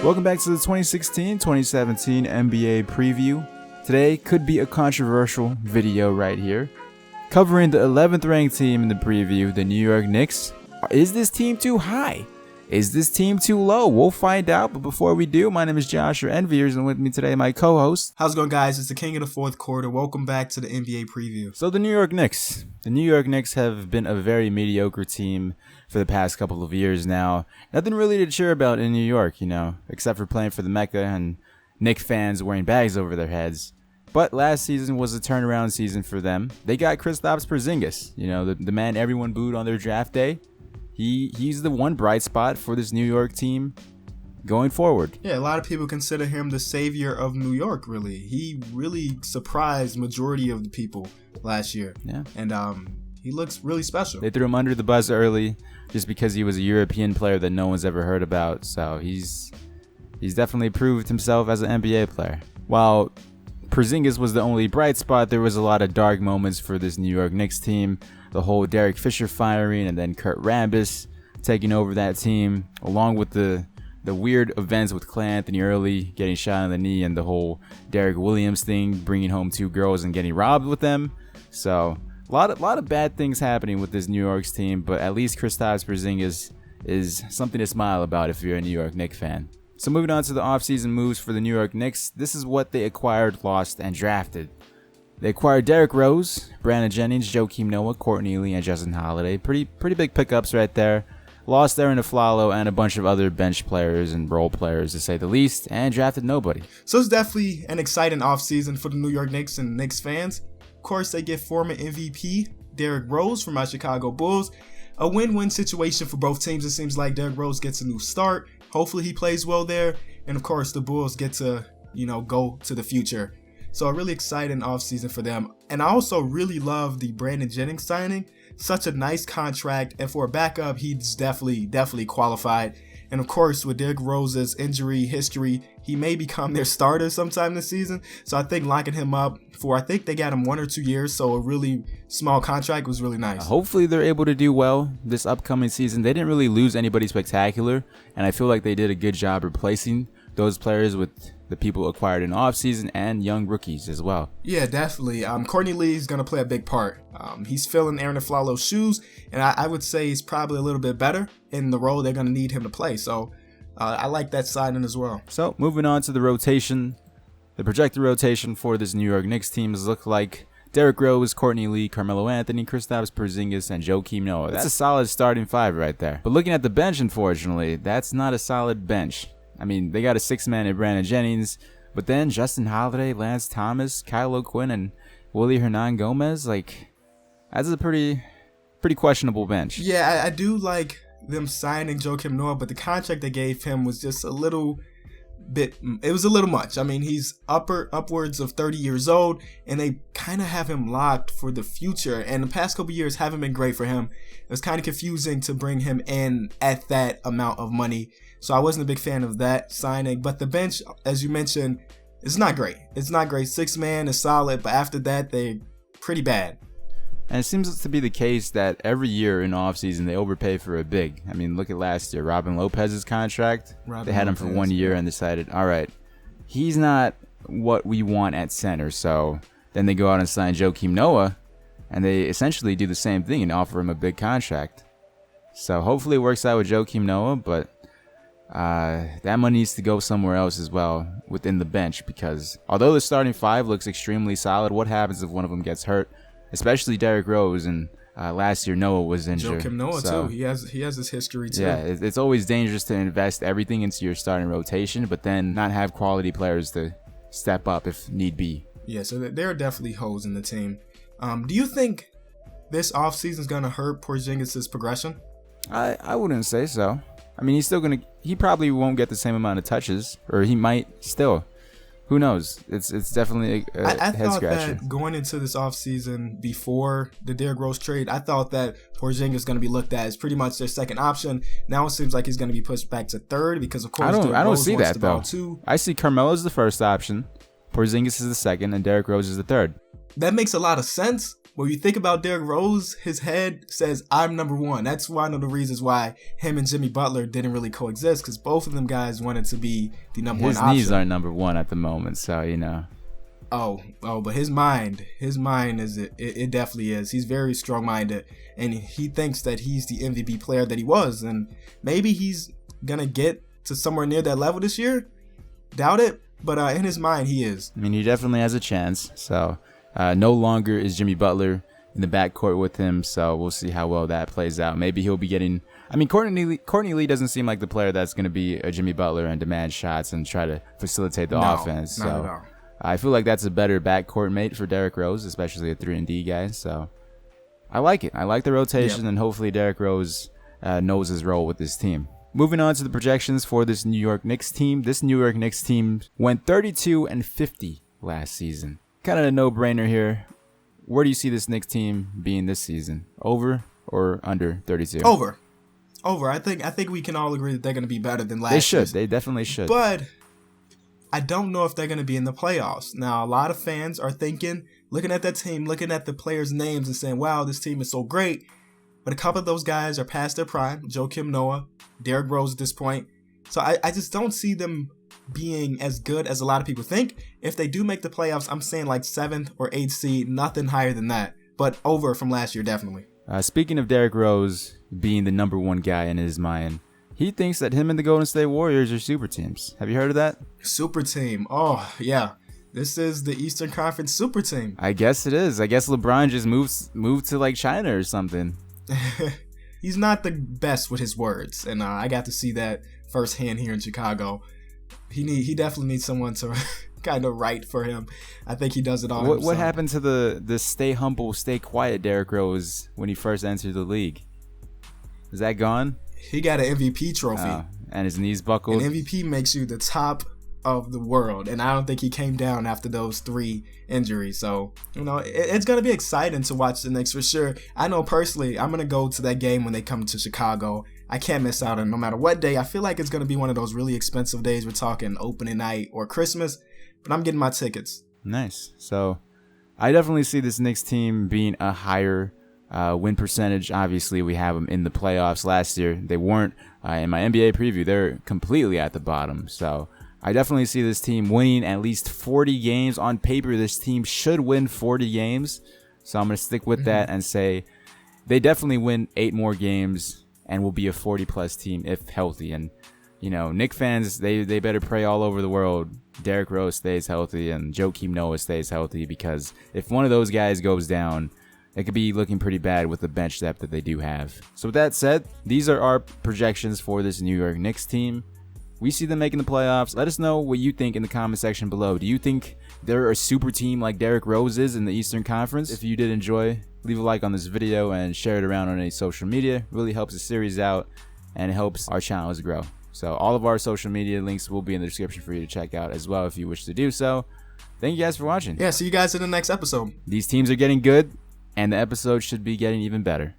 Welcome back to the 2016-2017 NBA preview. Today could be a controversial video right here. Covering the 11th ranked team in the preview, the New York Knicks. Is this team too high? Is this team too low? We'll find out, but before we do, my name is Josh, or Envyerz, and with me today, my co-host. How's it going, guys? It's the king of the fourth quarter. Welcome back to the NBA preview. So the New York Knicks. The New York Knicks have been a very mediocre team for the past couple of years now. Nothing really to cheer about in New York, except for playing for the Mecca and Knicks fans wearing bags over their heads. But last season was a turnaround season for them. They got Porzingis, the man everyone booed on their draft day. He's the one bright spot for this New York team going forward. Yeah, a lot of people consider him the savior of New York, really. He really surprised majority of the people last year. Yeah. And he looks really special. They threw him under the bus early just because he was a European player that no one's ever heard about. So he's definitely proved himself as an NBA player. While Porzingis was the only bright spot, there was a lot of dark moments for this New York Knicks team. The whole Derek Fisher firing and then Kurt Rambis taking over that team, along with the weird events with Clay Anthony early getting shot in the knee and the whole Derek Williams thing, bringing home two girls and getting robbed with them. So a lot of bad things happening with this New York's team, but at least Kristaps Porzingis is something to smile about if you're a New York Knicks fan. So moving on to the offseason moves for the New York Knicks, this is what they acquired, lost, and drafted. They acquired Derrick Rose, Brandon Jennings, Joakim Noah, Courtney Lee, and Justin Holiday. Pretty big pickups right there. Lost Aaron Aflalo and a bunch of other bench players and role players, to say the least, and drafted nobody. So it's definitely an exciting offseason for the New York Knicks and Knicks fans. Of course, they get former MVP Derrick Rose from my Chicago Bulls. A win-win situation for both teams. It seems like Derrick Rose gets a new start. Hopefully he plays well there. And of course, the Bulls get to, go to the future. So a really exciting offseason for them. And I also really love the Brandon Jennings signing. Such a nice contract. And for a backup, he's definitely qualified. And of course, with Derrick Rose's injury history, he may become their starter sometime this season. So I think locking him up I think they got him 1 or 2 years. So a really small contract was really nice. Hopefully they're able to do well this upcoming season. They didn't really lose anybody spectacular. And I feel like they did a good job replacing those players with the people acquired in offseason and young rookies as well. Yeah, definitely. Courtney Lee is going to play a big part. He's filling Aaron Aflalo's shoes, and I would say he's probably a little bit better in the role they're going to need him to play. So I like that signing as well. So moving on to the rotation. The projected rotation for this New York Knicks team look like Derrick Rose, Courtney Lee, Carmelo Anthony, Kristaps Porzingis, and Joakim Noah. That's a solid starting five right there. But looking at the bench, unfortunately, that's not a solid bench. I mean, they got a six-man in Brandon Jennings, but then Justin Holiday, Lance Thomas, Kyle O'Quinn, and Willie Hernan-Gomez, that's a pretty questionable bench. Yeah, I do like them signing Joakim Noah, but the contract they gave him was just a little much. I mean, he's upwards of 30 years old, and they kind of have him locked for the future, and the past couple years haven't been great for him. It was kind of confusing to bring him in at that amount of money. So I wasn't a big fan of that signing. But the bench, as you mentioned, is not great. It's not great. 6-man is solid, but after that, they're pretty bad. And it seems to be the case that every year in the offseason, they overpay for a big. I mean, look at last year. Robin Lopez's contract. They had him for 1 year and decided, all right, he's not what we want at center. So then they go out and sign Joakim Noah, and they essentially do the same thing and offer him a big contract. So hopefully it works out with Joakim Noah, but that money needs to go somewhere else as well within the bench, because although the starting five looks extremely solid, what happens if one of them gets hurt? Especially Derrick Rose, and last year Noah was injured. Joakim Noah too. He has his history too. Yeah, it's always dangerous to invest everything into your starting rotation, but then not have quality players to step up if need be. Yeah, so there are definitely holes in the team. Do you think this offseason is going to hurt Porzingis' progression? I wouldn't say so. I mean, he probably won't get the same amount of touches, or he might still. Who knows? It's definitely a head thought scratcher. That going into this offseason before the Derrick Rose trade, I thought that Porzingis is going to be looked at as pretty much their second option. Now it seems like he's going to be pushed back to third because, of course, I don't see that though. I see Carmelo's the first option, Porzingis is the second, and Derrick Rose is the third. That makes a lot of sense, when you think about Derrick Rose, his head says, I'm number one. That's one of the reasons why him and Jimmy Butler didn't really coexist, because both of them guys wanted to be the number one option. His knees aren't number one at the moment, so, you know. But his mind is, it definitely is. He's very strong-minded, and he thinks that he's the MVP player that he was, and maybe he's going to get to somewhere near that level this year. Doubt it, but in his mind, he is. I mean, he definitely has a chance, so no longer is Jimmy Butler in the backcourt with him, so we'll see how well that plays out. Maybe he'll be getting... I mean, Courtney Lee doesn't seem like the player that's going to be a Jimmy Butler and demand shots and try to facilitate the offense, so... Not at all. I feel like that's a better backcourt mate for Derrick Rose, especially a 3-and-D guy. So I like it. I like the rotation, and hopefully Derrick Rose knows his role with this team. Moving on to the projections for this New York Knicks team. This New York Knicks team went 32-50 last season. Kind of a no-brainer here. Where do you see this Knicks team being this season? Over or under 32? Over. I think we can all agree that they're going to be better than last year. They should. They definitely should. But I don't know if they're going to be in the playoffs. Now, a lot of fans are thinking, looking at that team, looking at the players' names and saying, wow, this team is so great. But a couple of those guys are past their prime. Joakim Noah, Derrick Rose at this point. So I just don't see them being as good as a lot of people think. If they do make the playoffs, I'm saying like 7th or 8th seed, nothing higher than that. But over from last year, definitely. Speaking of Derrick Rose being the number one guy in his mind, he thinks that him and the Golden State Warriors are super teams. Have you heard of that? Super team. Oh, yeah. This is the Eastern Conference super team. I guess it is. I guess LeBron just moved to like China or something. He's not the best with his words, and I got to see that firsthand here in Chicago. He definitely needs someone to kind of write for him. I think he does it all himself. What happened to the stay humble, stay quiet Derrick Rose when he first entered the league? Is that gone? He got an MVP trophy. And his knees buckled. An MVP makes you the top of the world, and I don't think he came down after those 3 injuries. So, it's going to be exciting to watch the Knicks for sure. I know personally, I'm going to go to that game when they come to Chicago. I can't miss out on no matter what day. I feel like it's going to be one of those really expensive days. We're talking opening night or Christmas, but I'm getting my tickets. Nice. So, I definitely see this Knicks team being a higher win percentage. Obviously, we have them in the playoffs. Last year, they weren't. In my NBA preview, they're completely at the bottom. So, I definitely see this team winning at least 40 games. On paper, this team should win 40 games. So I'm going to stick with that and say they definitely win 8 more games and will be a 40-plus team if healthy. And, Knicks fans, they better pray all over the world Derrick Rose stays healthy and Joakim Noah stays healthy, because if one of those guys goes down, it could be looking pretty bad with the bench depth that they do have. So with that said, these are our projections for this New York Knicks team. We see them making the playoffs. Let us know what you think in the comment section below. Do you think they're a super team like Derrick Rose is in the Eastern Conference? If you did enjoy, leave a like on this video and share it around on any social media. It really helps the series out and it helps our channels grow. So all of our social media links will be in the description for you to check out as well if you wish to do so. Thank you guys for watching. Yeah, see you guys in the next episode. These teams are getting good, and the episode should be getting even better.